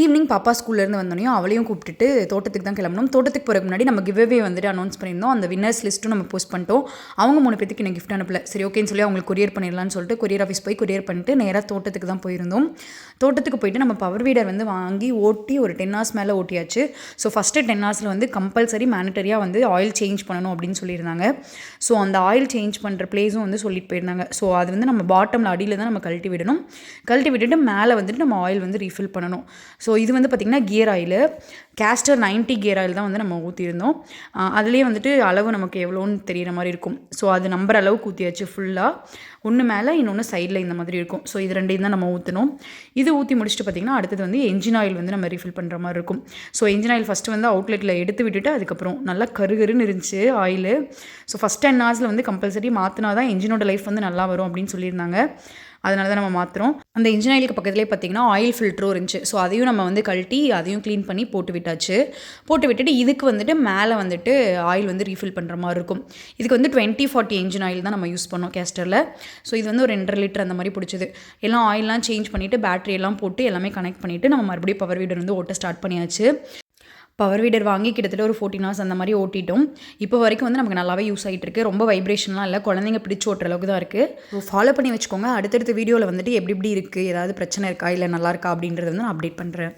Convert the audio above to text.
Evening பாப்பா ஸ்கூல்லேருந்து வந்தோடனையும் அவளையும் கூப்பிட்டுட்டு தோட்டத்துக்கு தான் கிளம்பணும். தோட்டத்துக்கு போகிறதுக்கு முன்னாடி நம்ம கிவ்அவே வந்துட்டு அனௌன்ஸ் பண்ணியிருந்தோம். அந்த வின்னர்ஸ் லிஸ்ட்டும் நம்ம போஸ்ட் பண்ணிட்டோம். அவங்க 3 பேருக்கு எனக்கு கிஃப்ட் அனுப்பல. சரி ஓகேன்னு சொல்லி அவங்களுக்கு கொரியர் பண்ணிடலான்னு சொல்லிட்டு கொரியர் ஆஃபீஸ் போய் கொரியர் பண்ணிட்டு நேராக தோட்டத்துக்கு தான் போயிருந்தோம். தோட்டத்துக்கு போயிட்டு நம்ம பவர் வீடர் வந்து வாங்கி ஓட்டி ஒரு 10 hours மேலே ஓட்டியாச்சு. ஸோ ஃபஸ்ட்டு 10 hoursல வந்து கம்பல்சரி மேனிட்டரியாக வந்து ஆயில் சேஞ்ச் பண்ணணும் அப்படின்னு சொல்லியிருந்தாங்க. ஸோ அந்த ஆயில் சேஞ்ச் பண்ணுற பிளேஸும் வந்து சொல்லிட்டு போயிருந்தாங்க. ஸோ அது வந்து நம்ம பாட்டமில் அடியில் தான் நம்ம கழட்டி விடணும். கழட்டி விட்டுட்டு மேலே வந்துட்டு நம்ம ஆயில் வந்து ரீஃபில் பண்ணணும். ஸோ இது வந்து பார்த்திங்கன்னா gear oil castor 90 gear oil தான் வந்து நம்ம ஊற்றிருந்தோம். அதுலேயே வந்துட்டு அளவு நமக்கு எவ்வளோன்னு தெரிகிற மாதிரி இருக்கும். ஸோ அது நம்பர் அளவுக்கு ஊற்றியாச்சு ஃபுல்லாக. ஒன்று மேலே இன்னொன்று சைடில் இந்த மாதிரி இருக்கும். ஸோ இது ரெண்டையும் தான் நம்ம ஊற்றணும். இது ஊற்றி முடிச்சுட்டு பார்த்திங்கன்னா அடுத்தது வந்து என்ஜின் ஆயில் வந்து நம்ம ரீஃபில் பண்ணுற மாதிரி இருக்கும். ஸோ என்ஜின் ஆயில் ஃபஸ்ட்டு வந்து அவுட்லெட்டில் எடுத்து விட்டுட்டு அதுக்கப்புறம் நல்லா கருகருன்னு இருந்துச்சு ஆயிலு. ஸோ ஃபஸ்ட் 10 hoursல வந்து கம்பல்சரி மாற்றினா தான் என்ஜினோட லைஃப் வந்து நல்லா வரும் அப்படின்னு சொல்லியிருந்தாங்க. அதனால தான் நம்ம மாற்றுறோம். அந்த இன்ஜின் ஆயிலுக்கு பக்கத்துலேயே பார்த்திங்கன்னா ஆயில் ஃபில்டரும் இருந்துச்சு. ஸோ அதையும் நம்ம வந்து கழட்டி அதையும் க்ளீன் பண்ணி போட்டு விட்டாச்சு. போட்டு விட்டுட்டு இதுக்கு வந்துட்டு மேலே வந்துட்டு ஆயில் வந்து ரீஃபில் பண்ணுற மாதிரி இருக்கும். இதுக்கு வந்து 2040 இன்ஜின் ஆயில் தான் நம்ம யூஸ் பண்ணோம் கேஸ்டரில். ஸோ இது வந்து ஒரு 2.5 லிட்டர் அந்த மாதிரி பிடிச்சது. எல்லாம் ஆயிலெலாம் சேஞ்ச் பண்ணிவிட்டு பேட்டரி எல்லாம் போட்டு எல்லாமே கனெக்ட் பண்ணிவிட்டு நம்ம மறுபடியும் பவர் வீடர் வந்து ஓட்ட ஸ்டார்ட் பண்ணியாச்சு. பவர் வீடர் வாங்கி கிட்டத்தட்ட ஒரு 14 hours அந்த மாதிரி ஓட்டிட்டோம். இப்போ வரைக்கும் வந்து நமக்கு நல்லாவே யூஸ் ஆகிட்டு இருக்குது. ரொம்ப வைப்ரேஷன்லாம் இல்லை, குழந்தைங்க பிடிச்சி ஓட்டுற அளவுக்கு தான் இருக்குது. ஸோ ஃபாலோ பண்ணி வச்சுக்கோங்க. அடுத்தடுத்த வீடியோவில் வந்துட்டு எப்படி இருக்குது, ஏதாவது பிரச்சனை இருக்கா இல்லை நல்லா இருக்கா அப்படின்றத வந்து நான் அப்டேட் பண்ணுறேன்.